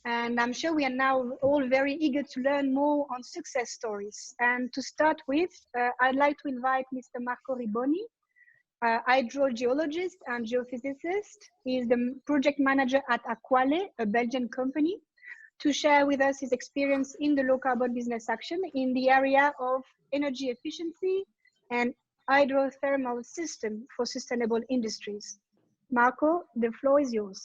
And I'm sure we are now all very eager to learn more on success stories. And to start with, I'd like to invite Mr. Marco Riboni, hydrogeologist and geophysicist. He is the project manager at AQUALE, a Belgian company, to share with us his experience in the low carbon business action in the area of energy efficiency and hydrothermal system for sustainable industries. Marco, the floor is yours.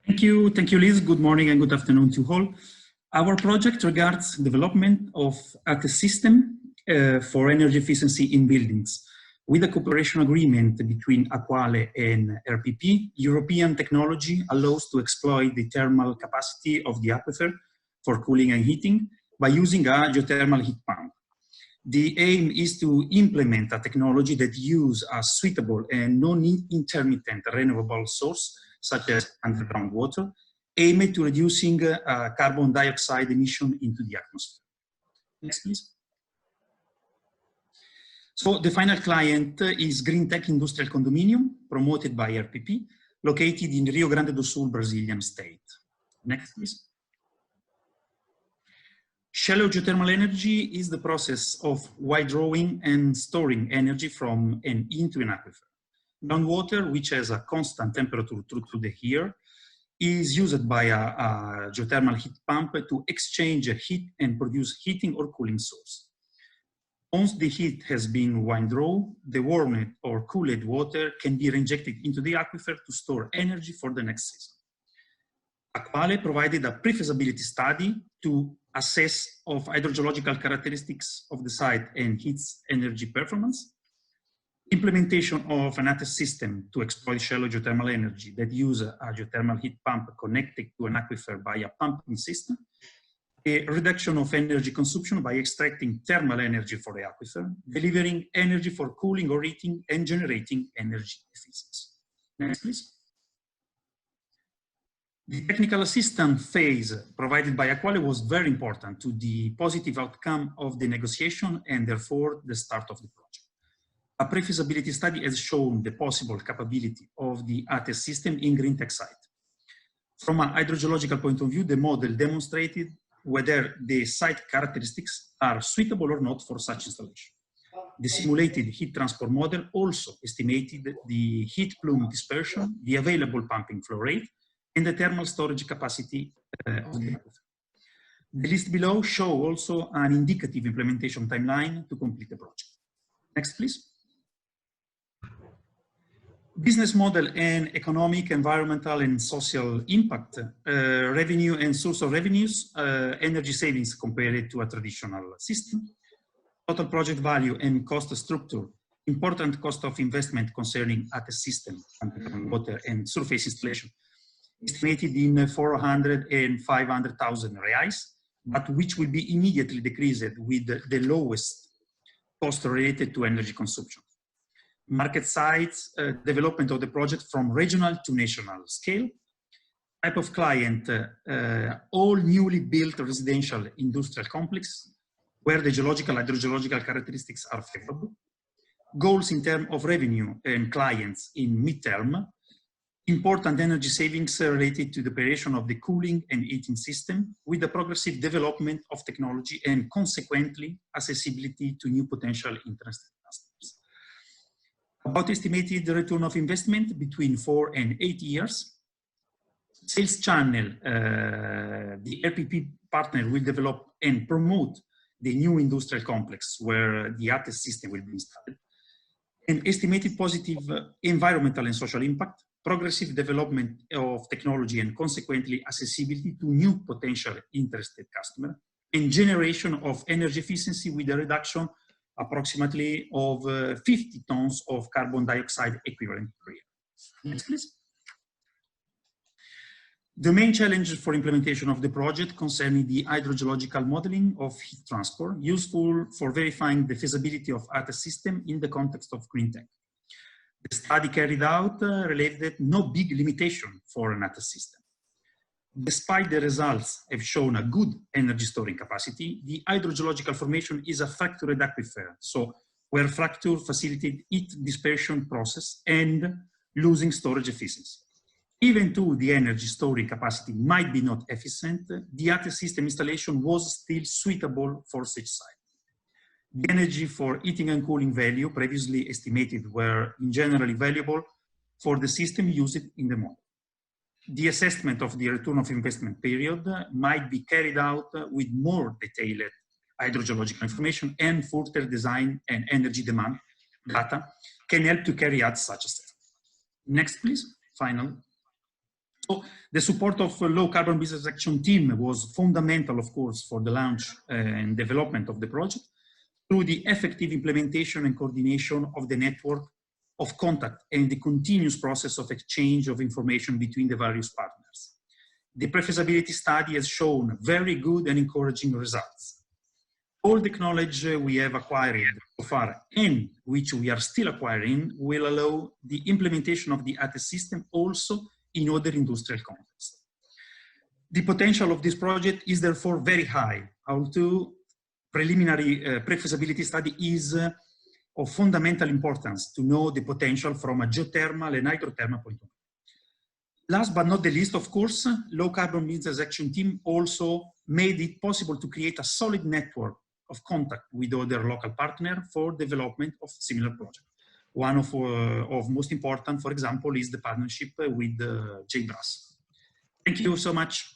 Thank you, Liz. Good morning and good afternoon to all. Our project regards development of a system for energy efficiency in buildings. With a cooperation agreement between AQUALE and RPP, European technology allows to exploit the thermal capacity of the aquifer for cooling and heating by using a geothermal heat pump. The aim is to implement a technology that uses a suitable and non-intermittent renewable source, such as underground water, aimed to reducing carbon dioxide emission into the atmosphere. Next, please. So the final client is Green Tech Industrial Condominium, promoted by RPP, located in Rio Grande do Sul, Brazilian state. Next, please. Shallow geothermal energy is the process of withdrawing and storing energy from and into an aquifer. Groundwater, which has a constant temperature through the air, is used by a geothermal heat pump to exchange heat and produce heating or cooling source. Once the heat has been withdrawn, the warmed or cooled water can be reinjected into the aquifer to store energy for the next season. AQUALE provided a pre-feasibility study to assess of hydrogeological characteristics of the site and its energy performance. Implementation of an ATES system to exploit shallow geothermal energy that uses a geothermal heat pump connected to an aquifer by a pumping system. A reduction of energy consumption by extracting thermal energy for the aquifer, delivering energy for cooling or heating, and generating energy efficiency. Next, please. The technical assistance phase provided by AQUALE was very important to the positive outcome of the negotiation and therefore the start of the project. A pre-feasibility study has shown the possible capability of the ATES system in Green Tech site. From a hydrogeological point of view, the model demonstrated whether the site characteristics are suitable or not for such installation. The simulated heat transport model also estimated the heat plume dispersion, the available pumping flow rate, and the thermal storage capacity of the aquifer. The list below shows also an indicative implementation timeline to complete the project. Next, please. Business model and economic, environmental, and social impact, revenue and source of revenues, energy savings compared to a traditional system, total project value and cost structure, important cost of investment concerning ATES system, water and surface installation, estimated in 400 and 500,000 reais, but which will be immediately decreased with the lowest cost related to energy consumption. Market size, development of the project from regional to national scale, type of client, all newly built residential industrial complex where the geological, hydrogeological characteristics are favorable, goals in terms of revenue and clients in midterm, important energy savings related to the operation of the cooling and heating system with the progressive development of technology and consequently accessibility to new potential interested customers. About estimated return of investment between 4 and 8 years. Sales channel, the RPP partner will develop and promote the new industrial complex where the ATES system will be installed. An estimated positive environmental and social impact, progressive development of technology and consequently accessibility to new potential interested customers, and generation of energy efficiency with a reduction approximately of 50 tons of carbon dioxide equivalent per year. Next, please. The main challenge for implementation of the project concerning the hydrogeological modeling of heat transport, useful for verifying the feasibility of ATES system in the context of green tech. The study carried out related no big limitation for an ATES system. Despite the results have shown a good energy storing capacity, the hydrogeological formation is a fractured aquifer, so where fracture facilitated heat dispersion process and losing storage efficiency. Even though the energy storage capacity might be not efficient, the ATE system installation was still suitable for such site. The energy for heating and cooling value previously estimated were in generally valuable for the system used in the model. The assessment of the return of investment period might be carried out with more detailed hydrogeological information, and further design and energy demand data can help to carry out such assessment. Next, please, final. So the support of a low carbon business action team was fundamental, of course, for the launch and development of the project through the effective implementation and coordination of the network of contact and the continuous process of exchange of information between the various partners. The pre-feasibility study has shown very good and encouraging results. All the knowledge we have acquired so far and which we are still acquiring will allow the implementation of the ATE system also in other industrial contexts. The potential of this project is therefore very high, although preliminary pre-feasibility study is of fundamental importance to know the potential from a geothermal and hydrothermal point of view. Last but not the least, of course, low carbon business action team also made it possible to create a solid network of contact with other local partners for development of similar projects. One of most important, for example, is the partnership with JBRAS. Thank you so much.